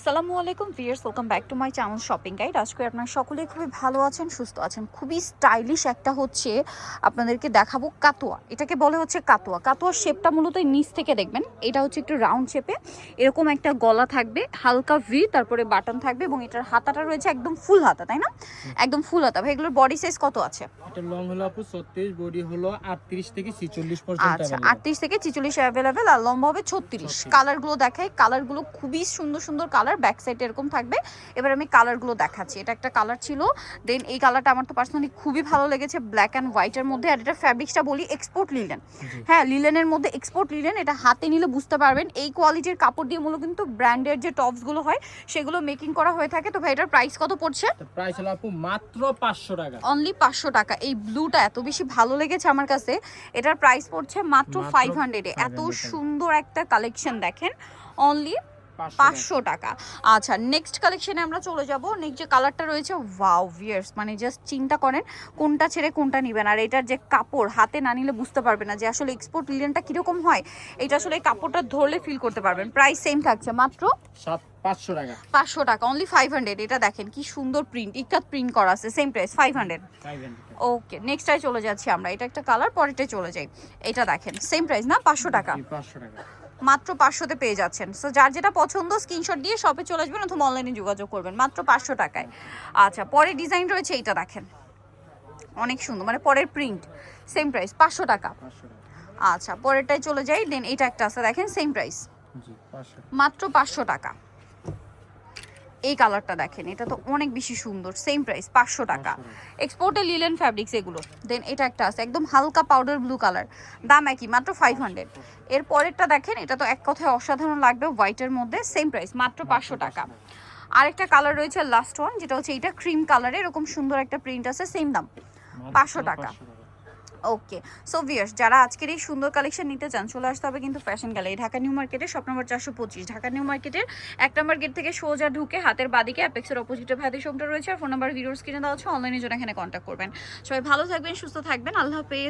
আসসালামু আলাইকুম viewers, welcome back to my channel shopping guide. আজকে আপনারা সকলেই খুবই ভালো আছেন, সুস্থ আছেন। খুবই স্টাইলিশ একটা হচ্ছে আপনাদেরকে দেখাবো কাতোয়া। এটাকে বলে হচ্ছে কাতোয়া। কাতোয়ার শেপটা মূলত নিচ থেকে দেখবেন, এটা হচ্ছে একটু রাউন্ড শেপে, এরকম একটা গলা থাকবে, হালকা ভি, তারপরে বাটন থাকবে এবং এটার হাতাটা রয়েছে একদম ফুল হাতা, তাই না? একদম ফুল হাতা। ভাই এগুলোর বডি সাইজ কত আছে? এটা লং হলো আপু 36, বডি হলো 38 থেকে 46 পর্যন্ত আচ্ছা, अवेलेबल। 38 থেকে 46 অ্যাভেলেবেল, আর লম্বা হবে 36। কালারগুলো দেখাই, কালারগুলো খুবই সুন্দর সুন্দর কালার, ব্যাক সাইডে এরকম থাকবে। এবার আমি কালারগুলো দেখাচ্ছি। এটা একটা কালার ছিল, দেন এই কালারটা আমার তো পার্সোনালি খুবই ভালো লেগেছে, ব্ল্যাক অ্যান্ড হোয়াইটের মধ্যে। আর এটা ফ্যাব্রিক্সটা বলি এক্সপোর্ট লিলেন। হ্যাঁ, লিলেনের মধ্যে এক্সপোর্ট লিলেন। এটা হাতে নিলে বুঝতে পারবেন এই কোয়ালিটির কাপড় দিয়ে মূলত কিন্তু ব্র্যান্ডের যে টপসগুলো হয় সেগুলো মেকিং করা হয়ে থাকে। তো ভাই এটার প্রাইস কত পড়ছে? প্রাইস হলো আপু মাত্র 500 টাকা, অনলি 500 টাকা। এই ব্লুটা এত বেশি ভালো লেগেছে আমার কাছে, এটার প্রাইস পড়ছে মাত্র 500 এ। এত সুন্দর একটা কালেকশন দেখেন, অনলি 500 টাকা। আচ্ছা, নেক্সট কালেকশনে আমরা চলে যাব। নেক্সট যে কালারটা রয়েছে, ওয়াও ভিয়ার্স, মানে জাস্ট চিন্তা করেন কোনটা ছেড়ে কোনটা নেবেন। আর এটার যে কাপড়, হাতে না নিলে বুঝতে পারবেন না যে আসলে এক্সপোর্ট লিলেনটা কিরকম হয়। এটা আসলে এই কাপড়টা ধরলে ফিল করতে পারবেন। প্রাইস সেম থাকছে, মাত্র 500 টাকা। 500 টাকা, অনলি 500। এটা দেখেন কি সুন্দর প্রিন্ট, ইকাত প্রিন্ট করা আছে, সেম প্রাইস 500। ওকে, নেক্সটটাই চলে যাচ্ছি আমরা। এটা একটা কালার, পরেরটাই চলে যাই। এটা দেখেন সেম প্রাইস না, 500 টাকা। 500 টাকা মাত্র 500-তে পেয়ে যাচ্ছেন। সো যার যেটা পছন্দ স্ক্রিনশট দিয়ে শপে চলে আসবেন অথবা অনলাইনে যোগাযোগ করবেন, মাত্র 500 টাকায়। আচ্ছা, পরের ডিজাইন রয়েছে, এইটা দেখেন অনেক সুন্দর, মানে পরের প্রিন্ট সেম প্রাইস 500 টাকা। আচ্ছা, পরেরটাই চলে যাই। দেন এটা একটা আছে দেখেন, সেম প্রাইস, জি 500 মাত্র 500 টাকা। এই কালারটা দেখেন, এটা তো অনেক বেশি সুন্দর, সেম প্রাইস 500 টাকা। এক্সপোর্টে লিলেন ফ্যাব্রিক্স এগুলো। দেন এটা একটা আছে একদম হালকা পাউডার ব্লু কালার, দাম একই, মাত্র 500। এর পরেরটা দেখেন, এটা তো এক কথায় অসাধারণ লাগবে, হোয়াইটের মধ্যে, সেম প্রাইস, মাত্র 500 টাকা। আরেকটা কালার রয়েছে লাস্ট ওয়ান, যেটা হচ্ছে এটা ক্রিম কালারে, এরকম সুন্দর একটা প্রিন্ট আছে, সেম দাম 500 টাকা। ওকে, সো ভিউয়ার্স, যারা আজকের এই সুন্দর কালেকশন নিতে চান চলে আসতে হবে কিন্তু ফ্যাশন গ্যালারি, ঢাকা নিউ মার্কেটে, শপ নম্বর 425, ঢাকা নিউ মার্কেটের 1 নম্বর গেট থেকে সোজা ঢুকে হাতের বাদিকে অ্যাপেক্সের অপোজিটে ভাইদের শোরুমটা রয়েছে। আর ফোন নাম্বার ভিডিওর স্ক্রিনে দেওয়া আছে, অনলাইনে জন্য এখানে কন্ট্যাক্ট করবেন। সবাই ভালো থাকবেন, সুস্থ থাকবেন, আল্লাহ হাফেজ।